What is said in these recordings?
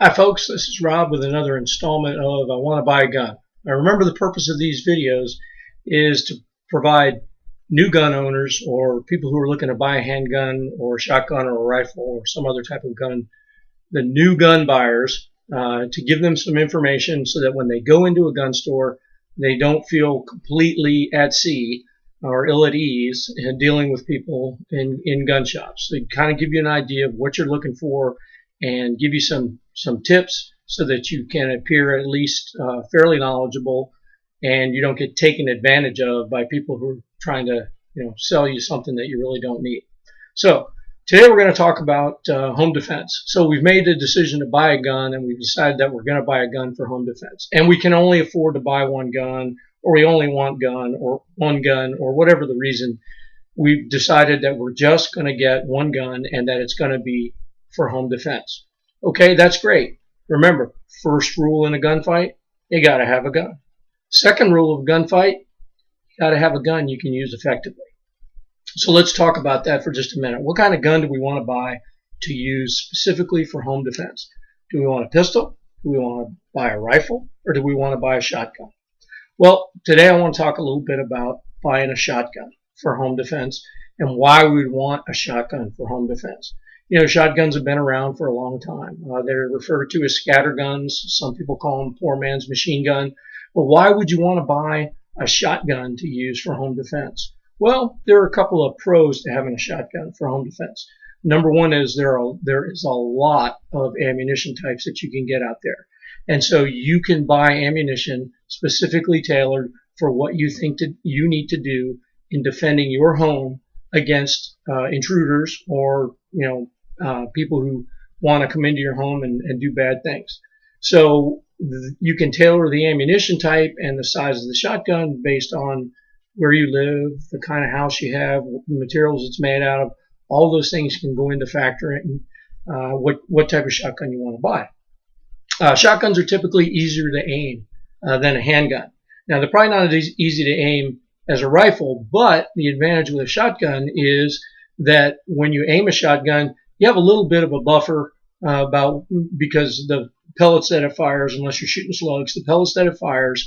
Hi folks, this is Rob with another installment of I Want to Buy a Gun. Now remember, the purpose of these videos is to provide new gun owners or people who are looking to buy a handgun or a shotgun or a rifle or some other type of gun, the new gun buyers, to give them some information so that when they go into a gun store, they don't feel completely at sea or ill at ease in dealing with people in gun shops. So kind of give you an idea of what you're looking for and give you some tips so that you can appear at least fairly knowledgeable and you don't get taken advantage of by people who are trying to sell you something that you really don't need. So today we're going to talk about home defense. So we've made the decision to buy a gun, and we've decided that we're going to buy a gun for home defense, and we can only afford to buy one gun, or we only want one gun, or whatever the reason. We've decided that we're just going to get one gun and that it's going to be for home defense. Okay, that's great. Remember, first rule in a gunfight, you got to have a gun. Second rule of a gunfight, you got to have a gun you can use effectively. So let's talk about that for just a minute. What kind of gun do we want to buy to use specifically for home defense? Do we want a pistol? Do we want to buy a rifle? Or do we want to buy a shotgun? Well, today I want to talk a little bit about buying a shotgun for home defense and why we would want a shotgun for home defense. You know, shotguns have been around for a long time. They're referred to as scatter guns. Some people call them poor man's machine gun. But why would you want to buy a shotgun to use for home defense? Well, there are a couple of pros to having a shotgun for home defense. Number one is there is a lot of ammunition types that you can get out there. And so you can buy ammunition specifically tailored for what you think you need to do in defending your home against intruders or people who want to come into your home and do bad things. So you can tailor the ammunition type and the size of the shotgun based on where you live, the kind of house you have, the materials it's made out of. All those things can go into factoring what type of shotgun you want to buy. Shotguns are typically easier to aim than a handgun. Now, they're probably not as easy to aim as a rifle, but the advantage with a shotgun is that when you aim a shotgun, you have a little bit of a buffer because the pellets that it fires, unless you're shooting slugs, the pellets that it fires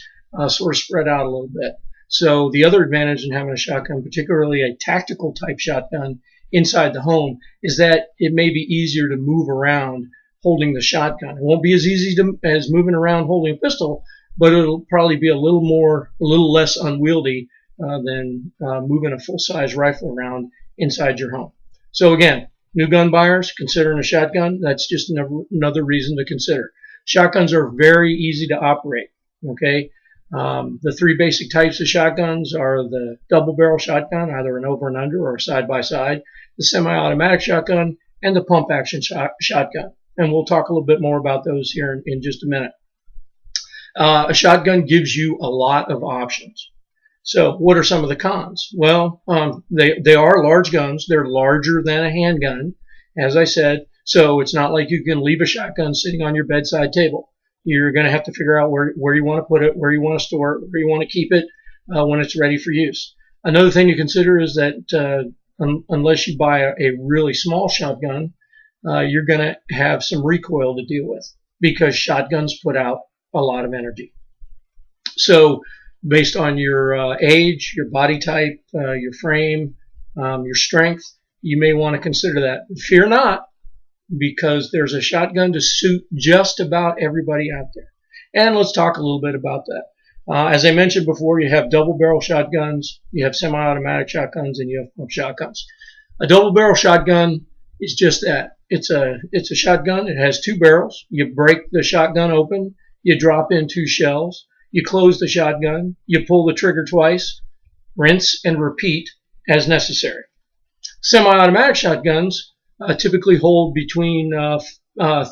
sort of spread out a little bit. So the other advantage in having a shotgun, particularly a tactical type shotgun inside the home, is that it may be easier to move around holding the shotgun. It won't be as easy as moving around holding a pistol, but it'll probably be a little less unwieldy than moving a full-size rifle around inside your home. So again, new gun buyers considering a shotgun, that's just another reason to consider. Shotguns are very easy to operate. Okay, the three basic types of shotguns are the double barrel shotgun, either an over and under or a side by side, the semi-automatic shotgun, and the pump action shotgun. And we'll talk a little bit more about those here in just a minute. A shotgun gives you a lot of options. So what are some of the cons? Well, they are large guns. They're larger than a handgun, as I said. So it's not like you can leave a shotgun sitting on your bedside table. You're going to have to figure out where you want to put it, where you want to store it, where you want to keep it when it's ready for use. Another thing to consider is that unless you buy a really small shotgun, you're going to have some recoil to deal with because shotguns put out a lot of energy. So based on your age, your body type, your frame, your strength, you may want to consider that. Fear not, because there's a shotgun to suit just about everybody out there. And let's talk a little bit about that. As I mentioned before, you have double barrel shotguns, you have semi-automatic shotguns, and you have pump shotguns. A double barrel shotgun is just that. It's a shotgun. It has two barrels. You break the shotgun open, you drop in two shells, you close the shotgun, you pull the trigger twice, rinse and repeat as necessary. Semi-automatic shotguns typically hold between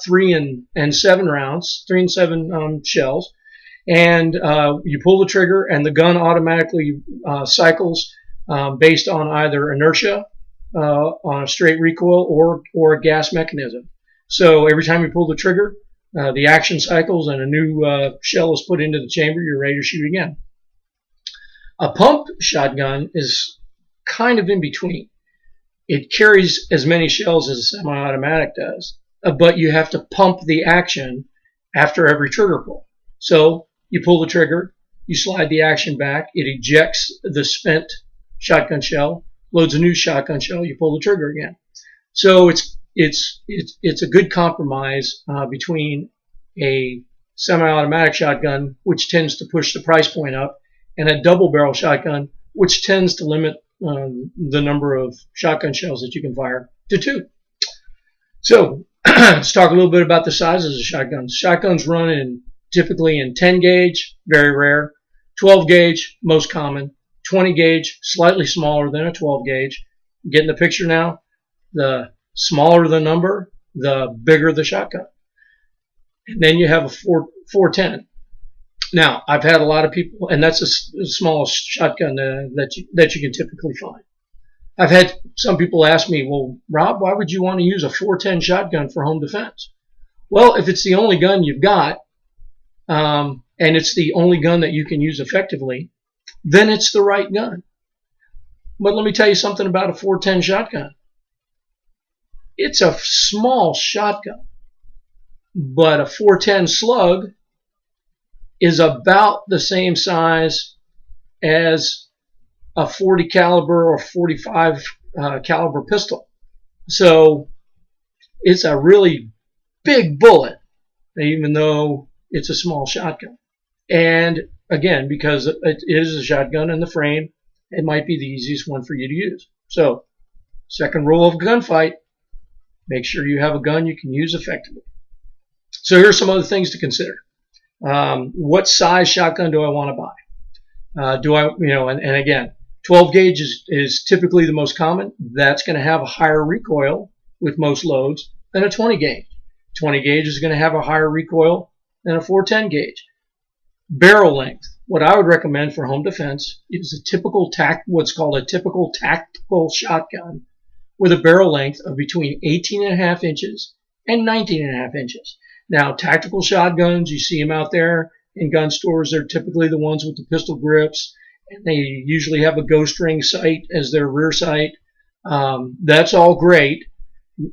3 and 7 rounds, 3 and 7 shells, and you pull the trigger and the gun automatically cycles based on either inertia, on a straight recoil, or a gas mechanism. So every time you pull the trigger, the action cycles and a new shell is put into the chamber, you're ready to shoot again. A pump shotgun is kind of in between. It carries as many shells as a semi-automatic does, but you have to pump the action after every trigger pull. So you pull the trigger, you slide the action back, it ejects the spent shotgun shell, loads a new shotgun shell, you pull the trigger again. So it's a good compromise between a semi-automatic shotgun, which tends to push the price point up, and a double barrel shotgun, which tends to limit the number of shotgun shells that you can fire to 2. So let's talk a little bit about the sizes of shotguns. Shotguns run typically in 10 gauge, very rare, 12 gauge, most common, 20 gauge, slightly smaller than a 12 gauge. Getting the picture now? The smaller the number, the bigger the shotgun. And then you have a 410. Now, I've had a lot of people, and that's the smallest shotgun that you can typically find. I've had some people ask me, well, Rob, why would you want to use a 410 shotgun for home defense? Well, if it's the only gun you've got, and it's the only gun that you can use effectively, then it's the right gun. But let me tell you something about a 410 shotgun. It's a small shotgun, but a 410 slug is about the same size as a 40 caliber or 45 caliber pistol. So it's a really big bullet, even though it's a small shotgun. And again, because it is a shotgun in the frame, it might be the easiest one for you to use. So, second rule of gunfight, make sure you have a gun you can use effectively. So here are some other things to consider. What size shotgun do I want to buy? And again, 12 gauge is typically the most common. That's going to have a higher recoil with most loads than a 20 gauge. 20 gauge is going to have a higher recoil than a 410 gauge. Barrel length. What I would recommend for home defense is what's called a typical tactical shotgun with a barrel length of between 18.5 inches and 19.5 inches. Now, tactical shotguns, you see them out there in gun stores. They're typically the ones with the pistol grips, and they usually have a ghost ring sight as their rear sight. That's all great.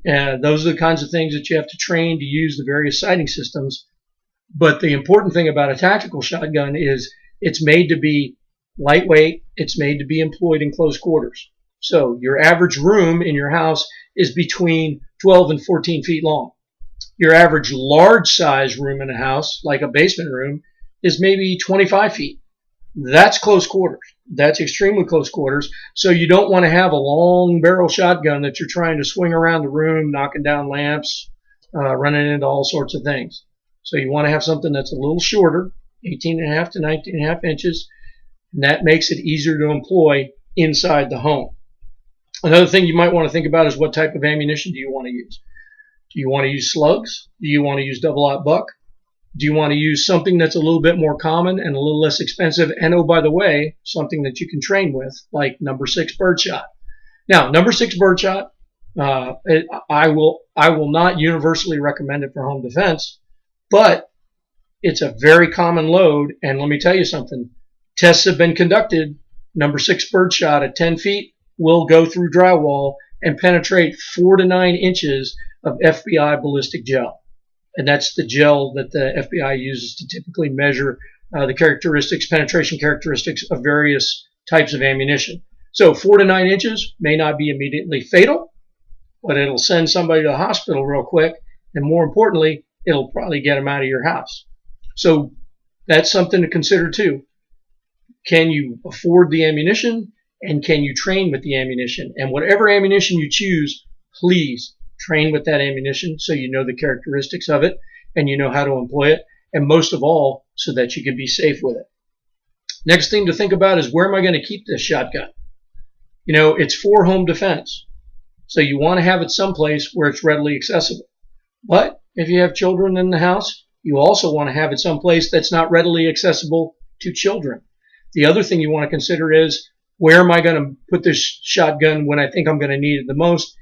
Those are the kinds of things that you have to train to use the various sighting systems. But the important thing about a tactical shotgun is it's made to be lightweight. It's made to be employed in close quarters. So your average room in your house is between 12 and 14 feet long. Your average large size room in a house, like a basement room, is maybe 25 feet. That's close quarters. That's extremely close quarters. So you don't want to have a long barrel shotgun that you're trying to swing around the room, knocking down lamps, running into all sorts of things. So you want to have something that's a little shorter, 18.5 to 19.5 inches, and that makes it easier to employ inside the home. Another thing you might want to think about is what type of ammunition do you want to use? Do you want to use slugs? Do you want to use double-aught buck? Do you want to use something that's a little bit more common and a little less expensive? And oh, by the way, something that you can train with, like number 6 birdshot. Now, number 6 birdshot, I will not universally recommend it for home defense, but it's a very common load. And let me tell you something. Tests have been conducted. Number 6 birdshot at 10 feet will go through drywall and penetrate 4 to 9 inches of FBI ballistic gel. And that's the gel that the FBI uses to typically measure the penetration characteristics of various types of ammunition. So 4 to 9 inches may not be immediately fatal, but it'll send somebody to the hospital real quick. And more importantly, it'll probably get them out of your house. So that's something to consider too. Can you afford the ammunition, and can you train with the ammunition? And whatever ammunition you choose, please train with that ammunition so you know the characteristics of it and you know how to employ it, and most of all, so that you can be safe with it. Next thing to think about is, where am I going to keep this shotgun? You know, it's for home defense, so you want to have it someplace where it's readily accessible. But if you have children in the house, you also want to have it someplace that's not readily accessible to children. The other thing you want to consider is, where am I going to put this shotgun when I think I'm going to need it the most?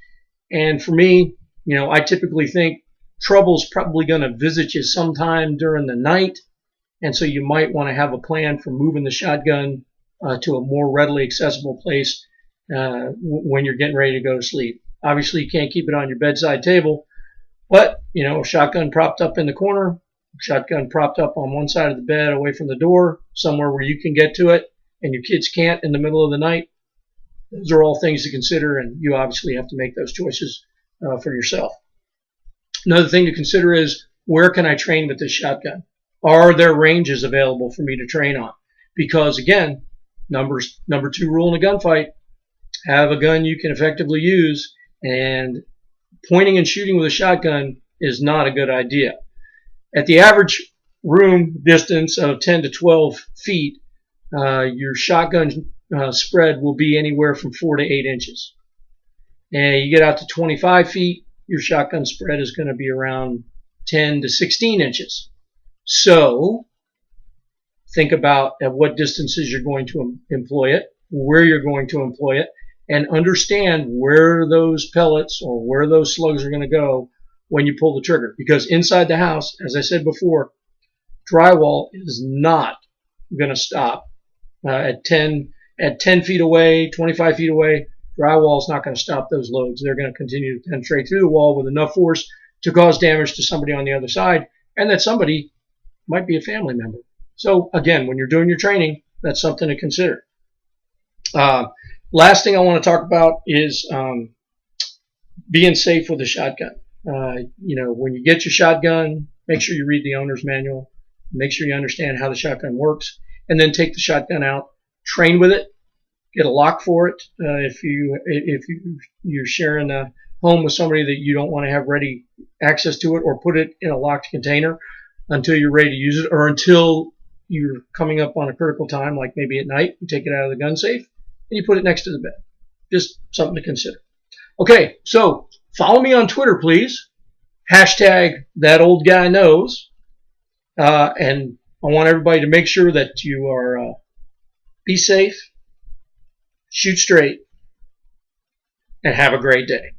And for me, you know, I typically think trouble's probably going to visit you sometime during the night. And so you might want to have a plan for moving the shotgun to a more readily accessible place when you're getting ready to go to sleep. Obviously, you can't keep it on your bedside table, But, a shotgun propped up in the corner, shotgun propped up on one side of the bed away from the door, somewhere where you can get to it and your kids can't in the middle of the night. Those are all things to consider, and you obviously have to make those choices for yourself. Another thing to consider is, where can I train with this shotgun? Are there ranges available for me to train on? Because again, number 2 rule in a gunfight, have a gun you can effectively use, and pointing and shooting with a shotgun is not a good idea. At the average room distance of 10 to 12 feet, your shotgun spread will be anywhere from 4 to 8 inches. And you get out to 25 feet, your shotgun spread is going to be around 10 to 16 inches. So think about at what distances you're going to employ it, where you're going to employ it, and understand where those pellets or where those slugs are going to go when you pull the trigger. Because inside the house, as I said before, drywall is not going to stop at 10 feet away, 25 feet away. Drywall is not going to stop those loads. They're going to continue to penetrate through the wall with enough force to cause damage to somebody on the other side, and that somebody might be a family member. So again, when you're doing your training, that's something to consider. Last thing I want to talk about is being safe with a shotgun. When you get your shotgun, make sure you read the owner's manual. Make sure you understand how the shotgun works, and then take the shotgun out, train with it, get a lock for it. If you're sharing a home with somebody that you don't want to have ready access to it, or put it in a locked container until you're ready to use it, or until you're coming up on a critical time, like maybe at night, you take it out of the gun safe and you put it next to the bed. Just something to consider. Okay, so follow me on Twitter, please. #ThatOldGuyKnows. And I want everybody to make sure that you are be safe, shoot straight, and have a great day.